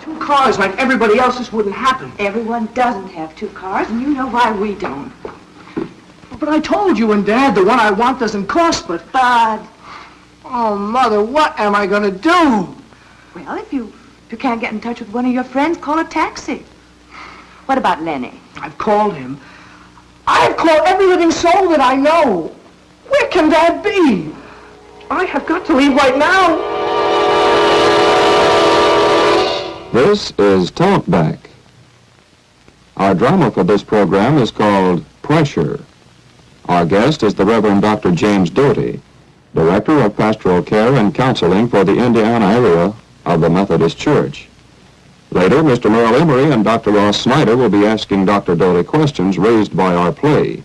2 cars like everybody else, this wouldn't happen. Everyone doesn't have 2 cars, and you know why we don't. But I told you and Dad the one I want doesn't cost, but... Bud. Oh, Mother, what am I going to do? Well, if you can't get in touch with one of your friends, call a taxi. What about Lenny? I've called him. I've called every living soul that I know. Where can Dad be? I have got to leave right now. This is Talkback. Our drama for this program is called Pressure. Our guest is the Reverend Dr. James Doty, Director of Pastoral Care and Counseling for the Indiana area of the Methodist Church. Later, Mr. Merle Emery and Dr. Ross Snyder will be asking Dr. Doty questions raised by our play.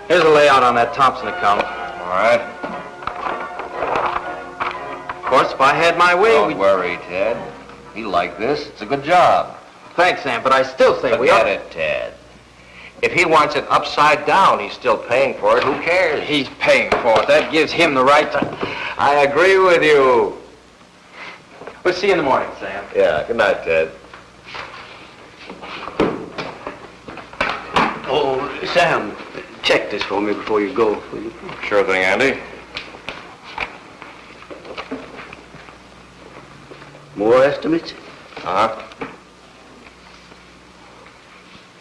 Here's a layout on that Thompson account. All right. Of course, if I had my way, Don't worry, Ted. He like this. It's a good job. Thanks, Sam, but I still think we ought... Forget it, Ted. If he wants it upside down, he's still paying for it. Who cares? He's paying for it. That gives him the right to... I agree with you. We'll see you in the morning, Sam. Yeah, good night, Ted. Oh, Sam, check this for me before you go, will you? Sure thing, Andy. More estimates? Uh-huh.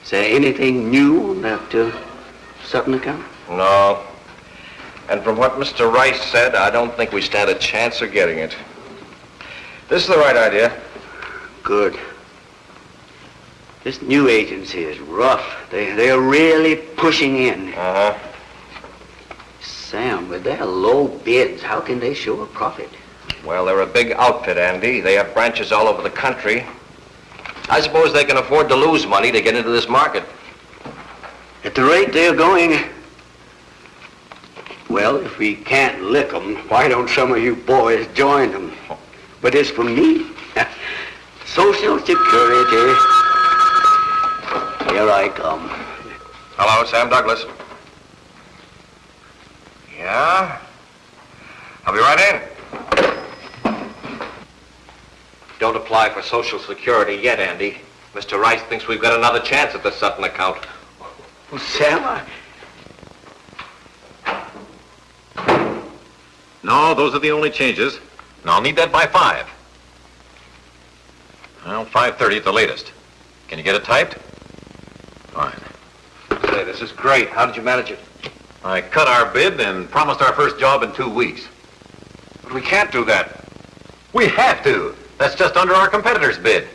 Is there anything new on that Sutton account? No. And from what Mr. Rice said, I don't think we stand a chance of getting it. This is the right idea. Good. This new agency is rough. They're really pushing in. Uh-huh. Sam, with their low bids, how can they show a profit? Well, they're a big outfit, Andy. They have branches all over the country. I suppose they can afford to lose money to get into this market. At the rate they're going, well, if we can't lick them, why don't some of you boys join them? But as for me, Social Security, here I come. Hello, Sam Douglas. Yeah? I'll be right in. Don't apply for Social Security yet, Andy. Mr. Rice thinks we've got another chance at the Sutton account. Well, Sam, No, those are the only changes. And I'll need that by 5. Well, 5:30 at the latest. Can you get it typed? Fine. Say, this is great. How did you manage it? I cut our bid and promised our first job in 2 weeks. But we can't do that. We have to. That's just under our competitor's bid.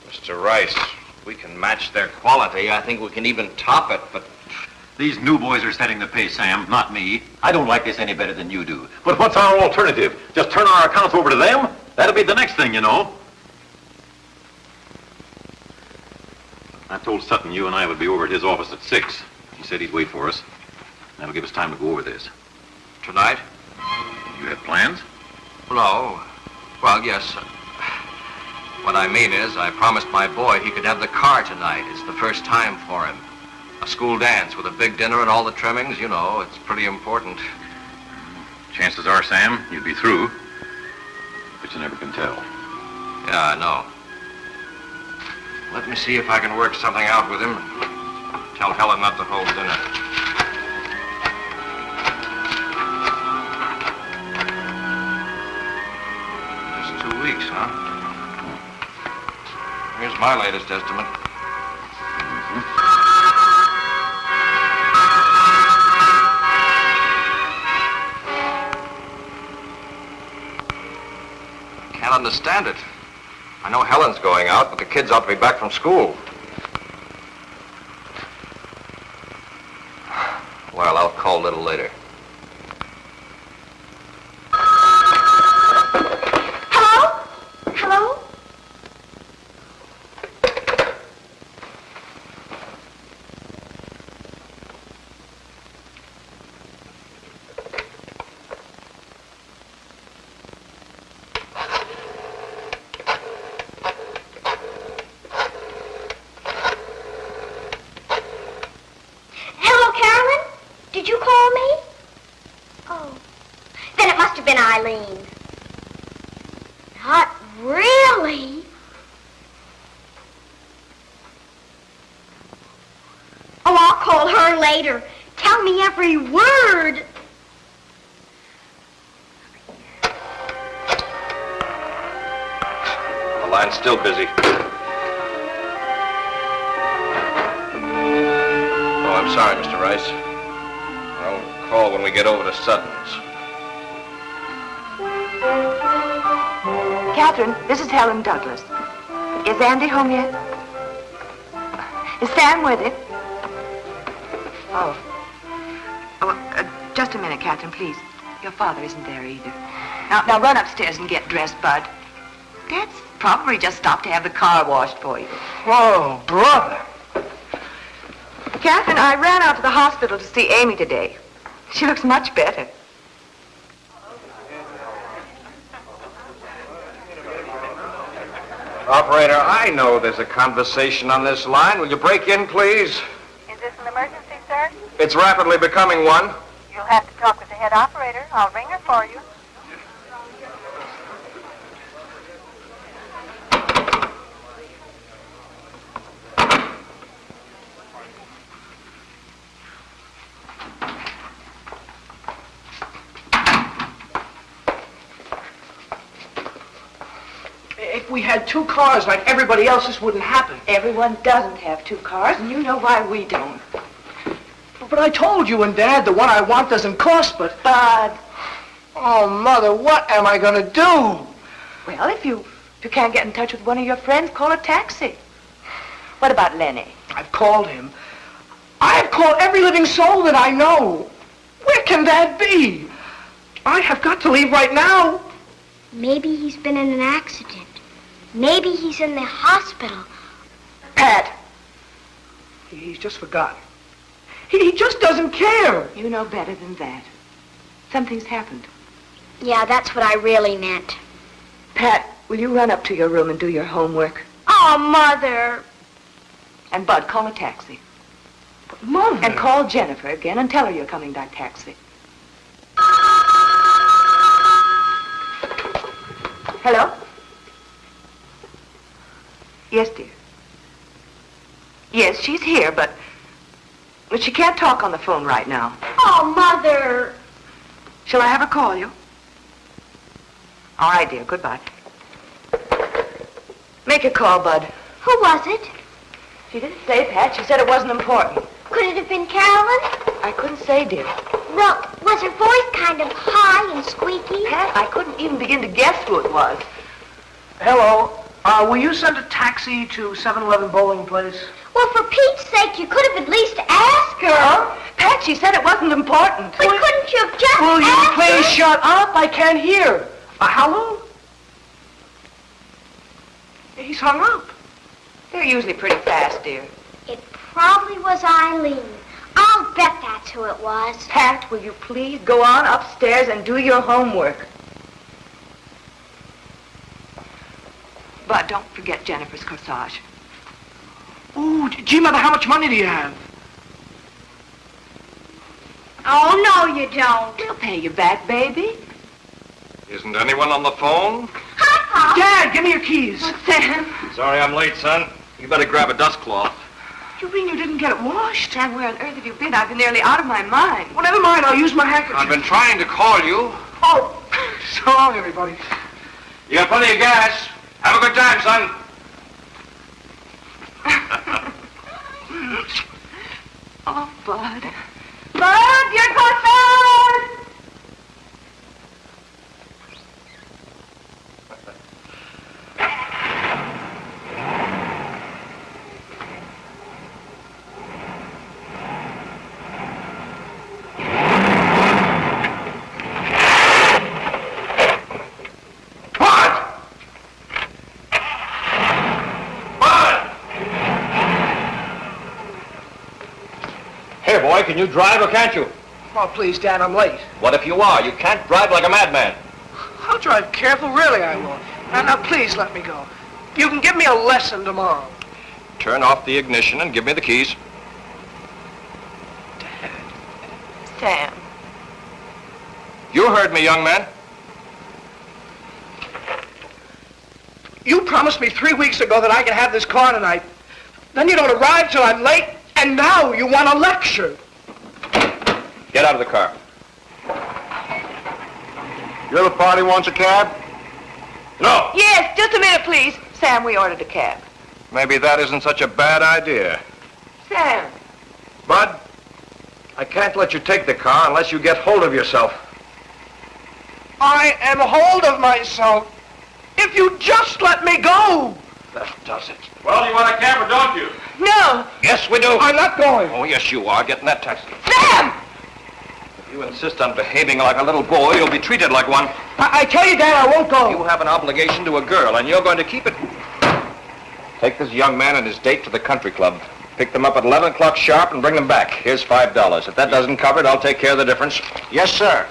Mr. Rice, we can match their quality. I think we can even top it, but... These new boys are setting the pace, Sam, not me. I don't like this any better than you do. But what's our alternative? Just turn our accounts over to them? That'll be the next thing, you know. I told Sutton you and I would be over at his office at 6. He said he'd wait for us. That'll give us time to go over this. Tonight? You have plans? No. Well, yes. What I mean is, I promised my boy he could have the car tonight. It's the first time for him. A school dance with a big dinner and all the trimmings, you know, it's pretty important. Chances are, Sam, you'd be through. But you never can tell. Yeah, I know. Let me see if I can work something out with him. Tell Helen not to hold dinner. Just 2 weeks, huh? Here's my latest estimate. Can't understand it. I know Helen's going out, but the kids ought to be back from school. Well, I'll call a little later. Eileen. Not really. Oh, I'll call her later. Tell me every word. The line's still busy. Oh, I'm sorry, Mr. Rice. I'll call when we get over to Sutton's. Catherine, this is Helen Douglas. Is Andy home yet? Is Sam with him? Oh. Just a minute, Catherine, please. Your father isn't there either. Now run upstairs and get dressed, Bud. Dad's probably just stopped to have the car washed for you. Whoa, brother. Catherine, I ran out to the hospital to see Amy today. She looks much better. Operator, I know there's a conversation on this line. Will you break in, please? Is this an emergency, sir? It's rapidly becoming one. You'll have to talk with the head operator. I'll ring her for you. If we had 2 cars like everybody else, this wouldn't happen. Everyone doesn't have 2 cars, and you know why we don't. But I told you and Dad the one I want doesn't cost, but... Bud. Oh, Mother, what am I going to do? Well, if you can't get in touch with one of your friends, call a taxi. What about Lenny? I've called him. I've called every living soul that I know. Where can Dad be? I have got to leave right now. Maybe he's been in an accident. Maybe he's in the hospital. Pat. He's just forgotten. He just doesn't care. You know better than that. Something's happened. Yeah, that's what I really meant. Pat, will you run up to your room and do your homework? Oh, Mother. And Bud, call a taxi. But Mother... And call Jennifer again and tell her you're coming by taxi. Hello? Yes, dear. Yes, she's here, but she can't talk on the phone right now. Oh, Mother. Shall I have her call you? All right, dear. Goodbye. Make a call, Bud. Who was it? She didn't say, Pat. She said it wasn't important. Could it have been Carolyn? I couldn't say, dear. Well, was her voice kind of high and squeaky? Pat, I couldn't even begin to guess who it was. Hello. Will you send a taxi to 7-Eleven Bowling Place? Well, for Pete's sake, you could have at least asked her. Huh? Pat, she said it wasn't important. But couldn't you have just Will you asked please her? shut up? I can't hear. Hello? He's hung up. They're usually pretty fast, dear. It probably was Eileen. I'll bet that's who it was. Pat, will you please go on upstairs and do your homework? But don't forget Jennifer's corsage. Ooh, gee, Mother, how much money do you have? Oh, no, you don't. We'll pay you back, baby. Isn't anyone on the phone? Hi, Pop. Dad, give me your keys. Sam. Sorry I'm late, son. You better grab a dust cloth. You mean you didn't get it washed? Sam, where on earth have you been? I've been nearly out of my mind. Well, never mind. I'll use my handkerchief. I've been trying to call you. Oh, so long, everybody. You got plenty of gas. Have a good time, son. Oh, Bud. Bud, your corsage! Here, boy, can you drive or can't you? Oh, please, Dad, I'm late. What if you are? You can't drive like a madman. I'll drive careful, really I will. Now, please let me go. You can give me a lesson tomorrow. Turn off the ignition and give me the keys. Sam. You heard me, young man. You promised me 3 weeks ago that I could have this car tonight. Then you don't arrive till I'm late, and now you want a lecture. Get out of the car. Your little party wants a cab? No! Yes, just a minute, please. Sam, we ordered a cab. Maybe that isn't such a bad idea. Sam. Bud, I can't let you take the car unless you get hold of yourself. I am hold of myself. If you just let me go. That does it. Well, you want a cab or don't you? No. Yes, we do. I'm not going. Oh, yes, you are. Get in that taxi. Sam! If you insist on behaving like a little boy, you'll be treated like one. I tell you, Dad, I won't go. You have an obligation to a girl, and you're going to keep it. Take this young man and his date to the country club. Pick them up at 11 o'clock sharp and bring them back. Here's $5. If that doesn't cover it, I'll take care of the difference. Yes, sir.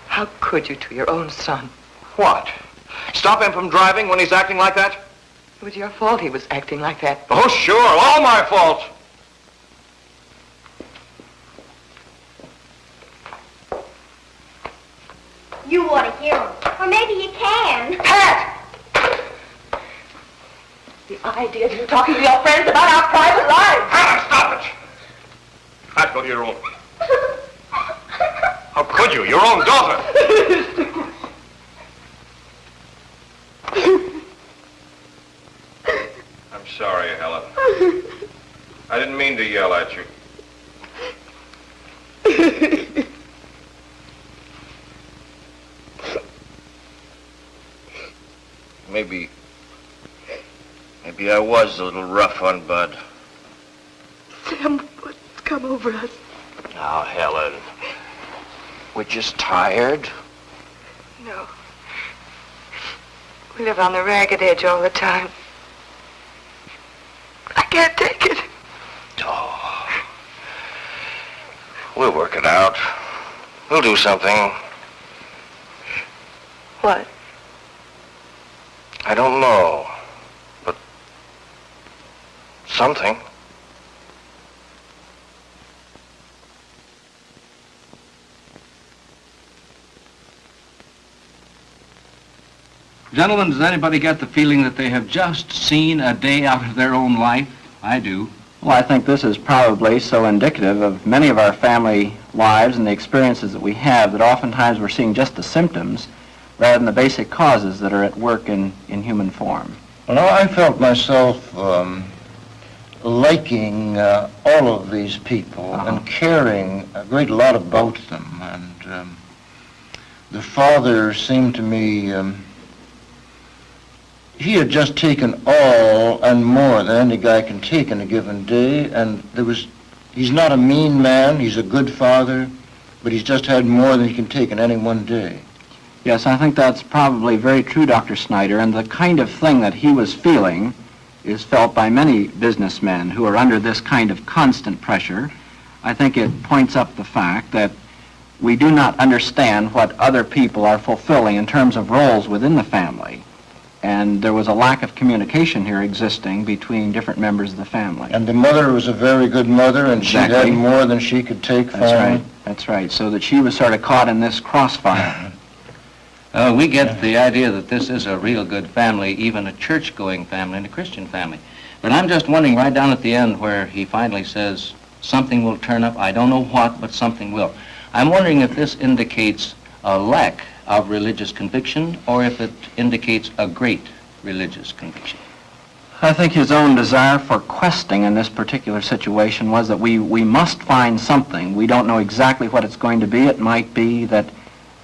How could you to your own son? What? Stop him from driving when he's acting like that? It was your fault he was acting like that. Oh, sure. All my fault. You ought to hear him. Or maybe you can. Pat! The idea of you talking to your friends about our private lives. Hannah, stop it! Pat, go to your room. How could you? Your own daughter. I'm sorry, Helen. I didn't mean to yell at you. Maybe I was a little rough on Bud. Sam, what's come over us? Now, Helen, we're just tired. No. We live on the ragged edge all the time. I can't take it. Oh. We'll work it out. We'll do something. What? I don't know, but something. Gentlemen, does anybody get the feeling that they have just seen a day out of their own life? I do. Well, I think this is probably so indicative of many of our family lives and the experiences that we have that oftentimes we're seeing just the symptoms rather than the basic causes that are at work in human form. Well, I felt myself liking all of these people and caring a great lot about them. And the father seemed to me, he had just taken all and more than any guy can take in a given day. And he's not a mean man, he's a good father, but he's just had more than he can take in any one day. Yes, I think that's probably very true, Dr. Snyder, and the kind of thing that he was feeling is felt by many businessmen who are under this kind of constant pressure. I think it points up the fact that we do not understand what other people are fulfilling in terms of roles within the family. And there was a lack of communication here existing between different members of the family. And the mother was a very good mother, and Exactly. she had more than she could take from That's right. him. That's right. So that she was sort of caught in this crossfire. We get the idea that this is a real good family, even a church-going family and a Christian family. But I'm just wondering right down at the end where he finally says, something will turn up. I don't know what, but something will. I'm wondering if this indicates a lack of religious conviction or if it indicates a great religious conviction. I think his own desire for questing in this particular situation was that we must find something. We don't know exactly what it's going to be. It might be that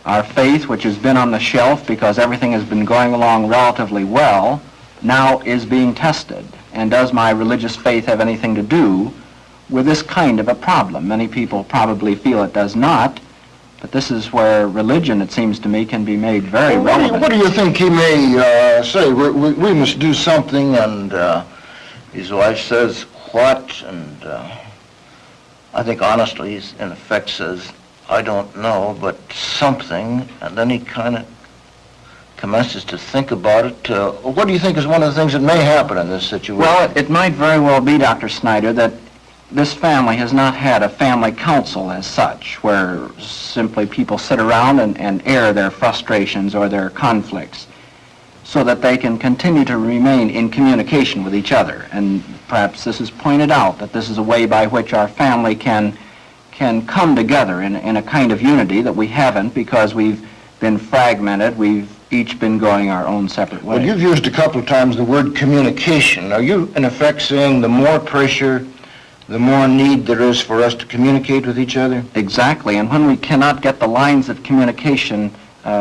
our faith, which has been on the shelf because everything has been going along relatively well, now is being tested. And does my religious faith have anything to do with this kind of a problem? Many people probably feel it does not, but this is where religion, it seems to me, can be made very relevant. What do you think he may say? We must do something, and his wife says, what? And I think honestly, he in effect says, I don't know, but something, and then he kind of commences to think about it. What do you think is one of the things that may happen in this situation? Well, it might very well be, Dr. Snyder, that this family has not had a family council as such, where simply people sit around and air their frustrations or their conflicts, so that they can continue to remain in communication with each other. And perhaps this is pointed out, that this is a way by which our family can come together in a kind of unity that we haven't, because we've been fragmented, we've each been going our own separate ways. Well, you've used a couple of times the word communication. Are you, in effect, saying the more pressure, the more need there is for us to communicate with each other? Exactly, and when we cannot get the lines of communication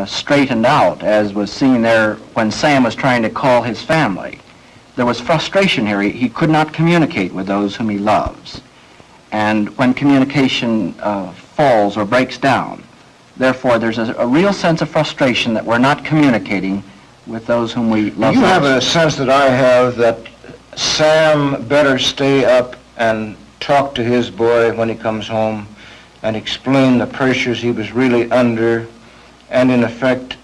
straightened out, as was seen there when Sam was trying to call his family, there was frustration here. He could not communicate with those whom he loves. And when communication falls or breaks down, therefore there's a real sense of frustration that we're not communicating with those whom we love. You have a sense that I have that Sam better stay up and talk to his boy when he comes home and explain the pressures he was really under, and in effect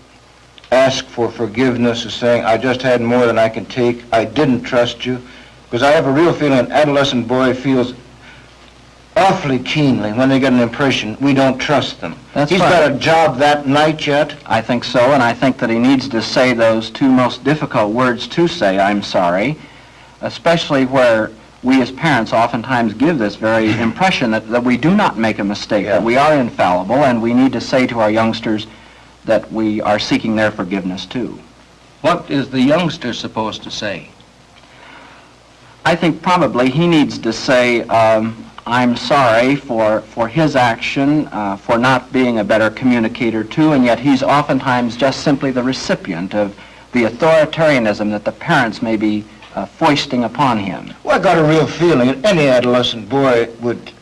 ask for forgiveness, as saying, I just had more than I can take, I didn't trust you. Because I have a real feeling an adolescent boy feels awfully keenly when they get an impression we don't trust them. He's got a job that night yet? I think so, and I think that he needs to say those two most difficult words to say, I'm sorry, especially where we as parents oftentimes give this very impression that we do not make a mistake, that we are infallible, and we need to say to our youngsters that we are seeking their forgiveness too. What is the youngster supposed to say? I think probably he needs to say, I'm sorry for his action, for not being a better communicator too, and yet he's oftentimes just simply the recipient of the authoritarianism that the parents may be foisting upon him. Well, I got a real feeling that any adolescent boy would,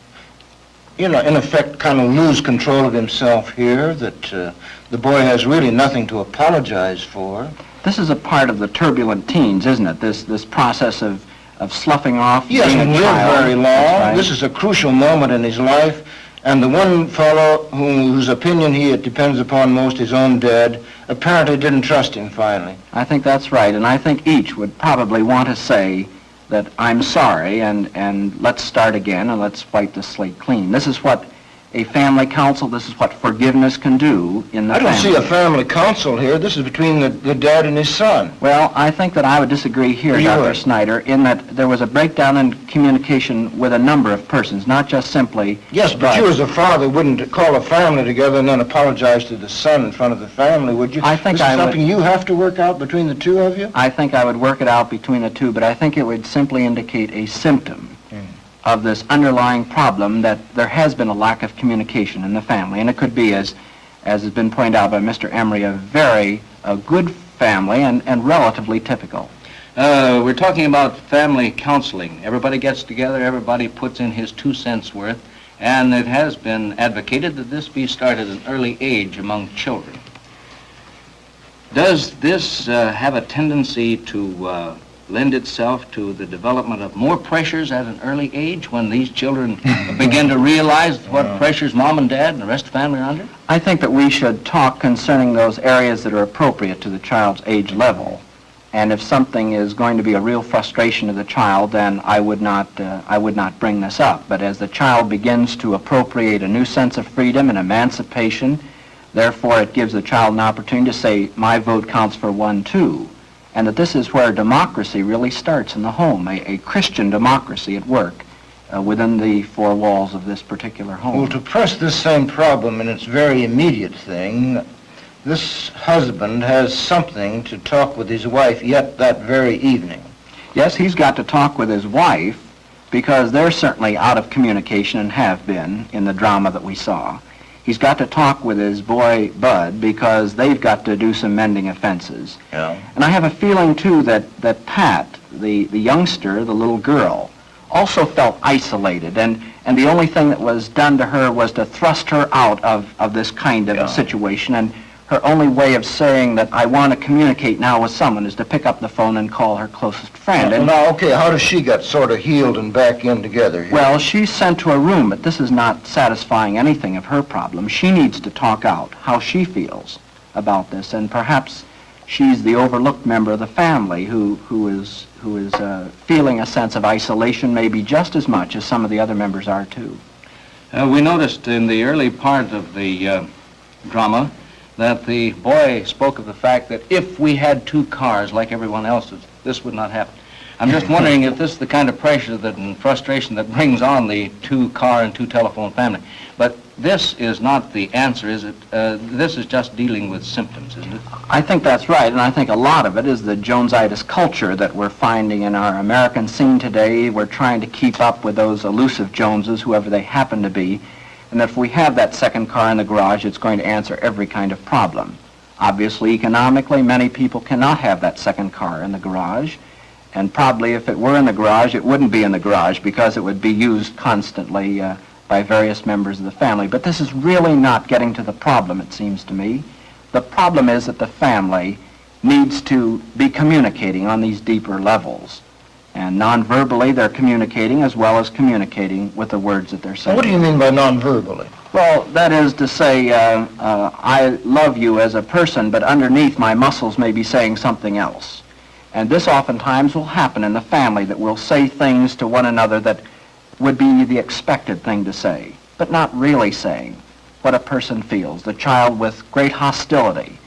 in effect, kind of lose control of himself here, that the boy has really nothing to apologize for. This is a part of the turbulent teens, isn't it? This process of sloughing off. He hasn't lived very long. Right. This is a crucial moment in his life, and the one fellow whose opinion he depends upon most, his own dad, apparently didn't trust him finally. I think that's right, and I think each would probably want to say that I'm sorry, and let's start again, and let's wipe the slate clean. This is what a family council, this is what forgiveness can do in the family. I don't see a family council here. This is between the dad and his son. Well, I think that I would disagree here, Dr. Snyder, in that there was a breakdown in communication with a number of persons, not just simply... Yes, but you as a father wouldn't call a family together and then apologize to the son in front of the family, would you? I think this is something you have to work out between the two of you? I think I would work it out between the two, but I think it would simply indicate a symptom of this underlying problem that there has been a lack of communication in the family. And it could be, as has been pointed out by Mr. Emery, a good family and relatively typical. We're talking about family counseling. Everybody gets together, everybody puts in his 2 cents worth, and it has been advocated that this be started at an early age among children. Does this have a tendency to lend itself to the development of more pressures at an early age when these children begin to realize what pressures mom and dad and the rest of the family are under? I think that we should talk concerning those areas that are appropriate to the child's age level. And if something is going to be a real frustration to the child, then I would not bring this up. But as the child begins to appropriate a new sense of freedom and emancipation, therefore it gives the child an opportunity to say, my vote counts for 1 too. And that this is where democracy really starts in the home, a Christian democracy at work within the 4 walls of this particular home. Well, to press this same problem in its very immediate thing, this husband has something to talk with his wife yet that very evening. Yes, he's got to talk with his wife because they're certainly out of communication and have been in the drama that we saw. He's got to talk with his boy, Bud, because they've got to do some mending of fences. Yeah. And I have a feeling, too, that Pat, the youngster, the little girl, also felt isolated. And the only thing that was done to her was to thrust her out of this kind of a situation. And her only way of saying that I want to communicate now with someone is to pick up the phone and call her closest friend. Now, okay, how does she get sort of healed and back in together here? Well, she's sent to a room, but this is not satisfying anything of her problem. She needs to talk out how she feels about this, and perhaps she's the overlooked member of the family who is feeling a sense of isolation maybe just as much as some of the other members are too. We noticed in the early part of the drama that the boy spoke of the fact that if we had 2 cars like everyone else's, this would not happen. I'm just wondering if this is the kind of pressure that and frustration that brings on the 2-car and 2-telephone family. But this is not the answer, is it? This is just dealing with symptoms, isn't it? I think that's right, and I think a lot of it is the Jonesitis culture that we're finding in our American scene today. We're trying to keep up with those elusive Joneses, whoever they happen to be, and if we have that second car in the garage, it's going to answer every kind of problem. Obviously, economically, many people cannot have that second car in the garage, and probably if it were in the garage, it wouldn't be in the garage because it would be used constantly by various members of the family. But this is really not getting to the problem, it seems to me. The problem is that the family needs to be communicating on these deeper levels. And non-verbally, they're communicating as well as communicating with the words that they're saying. What do you mean by non-verbally? Well, that is to say, I love you as a person, but underneath my muscles may be saying something else. And this oftentimes will happen in the family, that we'll say things to one another that would be the expected thing to say, but not really saying what a person feels. The child with great hostility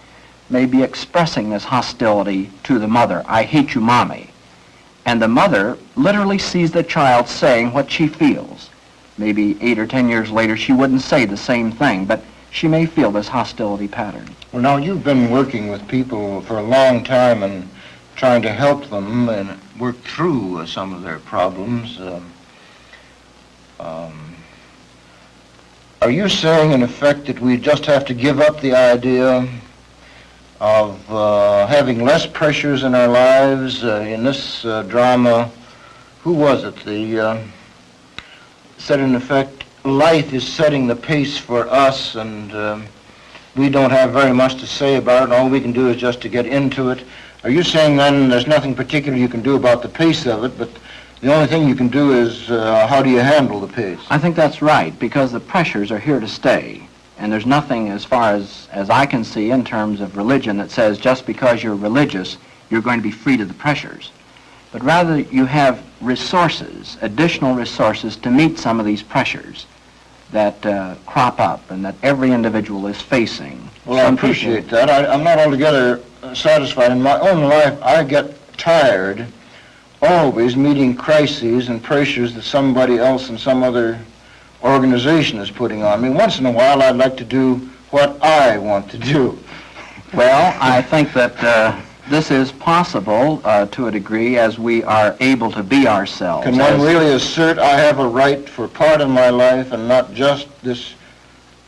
may be expressing this hostility to the mother. I hate you, Mommy. And the mother literally sees the child saying what she feels. Maybe 8 or 10 years later, she wouldn't say the same thing, but she may feel this hostility pattern. Well, now, you've been working with people for a long time and trying to help them and work through some of their problems. Are you saying, in effect, that we just have to give up the idea of having less pressures in our lives? In this drama, who was it? Said, in effect, life is setting the pace for us, and we don't have very much to say about it. All we can do is just to get into it. Are you saying, then, there's nothing particular you can do about the pace of it, but the only thing you can do is how do you handle the pace? I think that's right, because the pressures are here to stay. And there's nothing, as far as I can see, in terms of religion that says just because you're religious, you're going to be free to the pressures. But rather, you have resources, additional resources to meet some of these pressures that crop up and that every individual is facing. Well, I appreciate that. I'm not altogether satisfied. In my own life, I get tired always meeting crises and pressures that somebody else in some other organization is putting on me. Once in a while, I'd like to do what I want to do. Well, I think that this is possible to a degree as we are able to be ourselves. Can one really assert I have a right for part of my life and not just this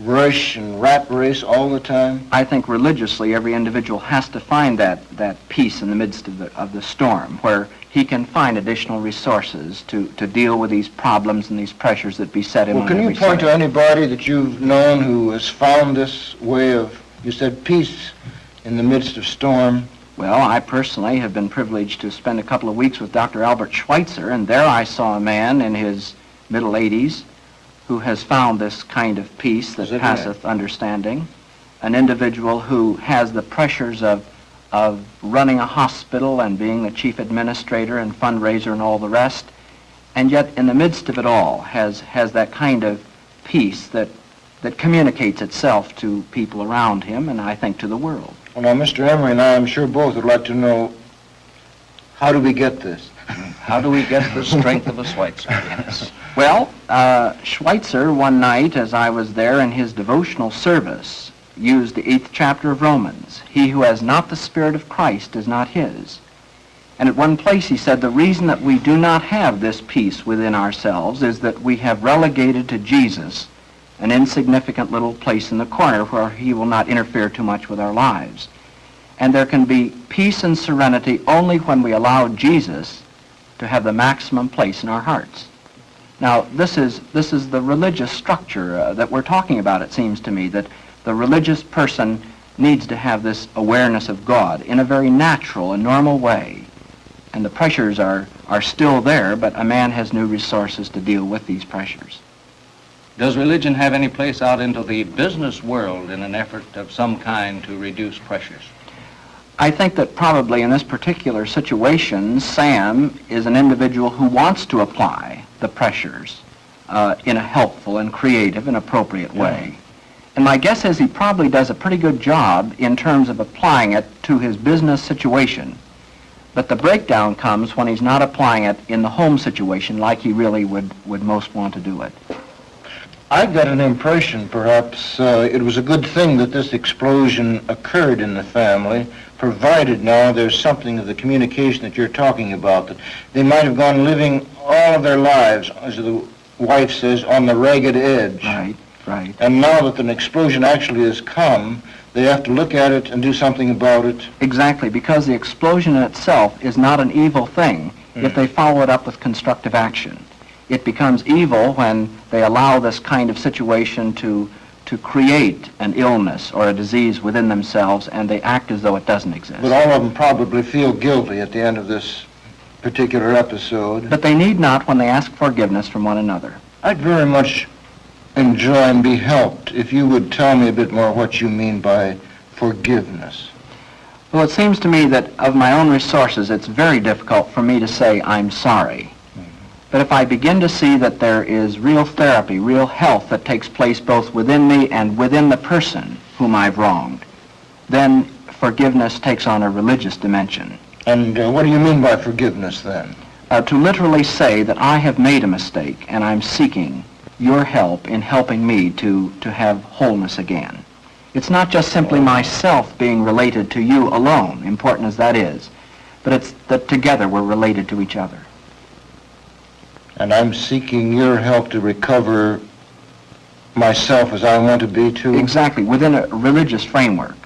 rush and rat race all the time? I think religiously every individual has to find that peace in the midst of the storm, where he can find additional resources to deal with these problems and these pressures that beset him. Well, can you point to anybody that you've known who has found this way of, you said, peace in the midst of storm? Well, I personally have been privileged to spend a couple of weeks with Dr. Albert Schweitzer, and there I saw a man in his middle 80s who has found this kind of peace that passeth understanding, an individual who has the pressures of running a hospital and being the chief administrator and fundraiser and all the rest, and yet in the midst of it all has that kind of peace that communicates itself to people around him and I think to the world. Well, now, Mr. Emery and I, I'm sure both would like to know, how do we get this? How do we get the strength of a Schweitzer? Yes. Well, Schweitzer, one night as I was there in his devotional service, used the 8th chapter of Romans. He who has not the Spirit of Christ is not his. And at one place he said, the reason that we do not have this peace within ourselves is that we have relegated to Jesus an insignificant little place in the corner where he will not interfere too much with our lives. And there can be peace and serenity only when we allow Jesus to have the maximum place in our hearts. Now, this is the religious structure that we're talking about, it seems to me, that the religious person needs to have this awareness of God in a very natural and normal way. And the pressures are still there, but a man has new resources to deal with these pressures. Does religion have any place out into the business world in an effort of some kind to reduce pressures? I think that probably in this particular situation, Sam is an individual who wants to apply the pressures in a helpful and creative and appropriate way. And my guess is he probably does a pretty good job in terms of applying it to his business situation. But the breakdown comes when he's not applying it in the home situation like he really would most want to do it. I got an impression, perhaps, it was a good thing that this explosion occurred in the family, provided now there's something of the communication that you're talking about, that they might have gone living all of their lives, as the wife says, on the ragged edge. Right, right. And now that an explosion actually has come, they have to look at it and do something about it. Exactly, because the explosion in itself is not an evil thing if they follow it up with constructive action. It becomes evil when they allow this kind of situation to create an illness or a disease within themselves, and they act as though it doesn't exist. But all of them probably feel guilty at the end of this particular episode. But they need not when they ask forgiveness from one another. I'd very much enjoy and be helped if you would tell me a bit more what you mean by forgiveness. Well, it seems to me that of my own resources, it's very difficult for me to say I'm sorry. But if I begin to see that there is real therapy, real health that takes place both within me and within the person whom I've wronged, then forgiveness takes on a religious dimension. And what do you mean by forgiveness then? To literally say that I have made a mistake and I'm seeking your help in helping me to have wholeness again. It's not just simply myself being related to you alone, important as that is, but it's that together we're related to each other. And I'm seeking your help to recover myself as I want to be too? Exactly, within a religious framework.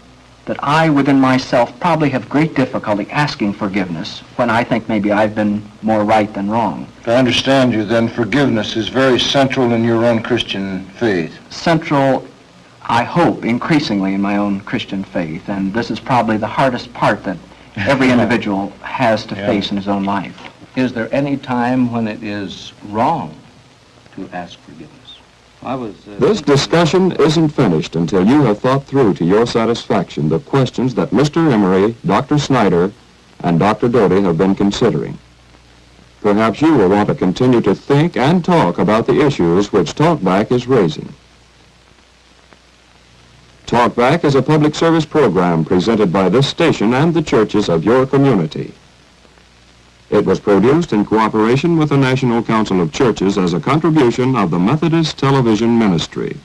That I, within myself, probably have great difficulty asking forgiveness when I think maybe I've been more right than wrong. If I understand you, then forgiveness is very central in your own Christian faith. Central, I hope, increasingly in my own Christian faith, and this is probably the hardest part that every individual has to face in his own life. Is there any time when it is wrong to ask forgiveness? This discussion isn't finished until you have thought through to your satisfaction the questions that Mr. Emery, Dr. Snyder, and Dr. Doty have been considering. Perhaps you will want to continue to think and talk about the issues which Talkback is raising. Talkback is a public service program presented by this station and the churches of your community. It was produced in cooperation with the National Council of Churches as a contribution of the Methodist Television Ministry.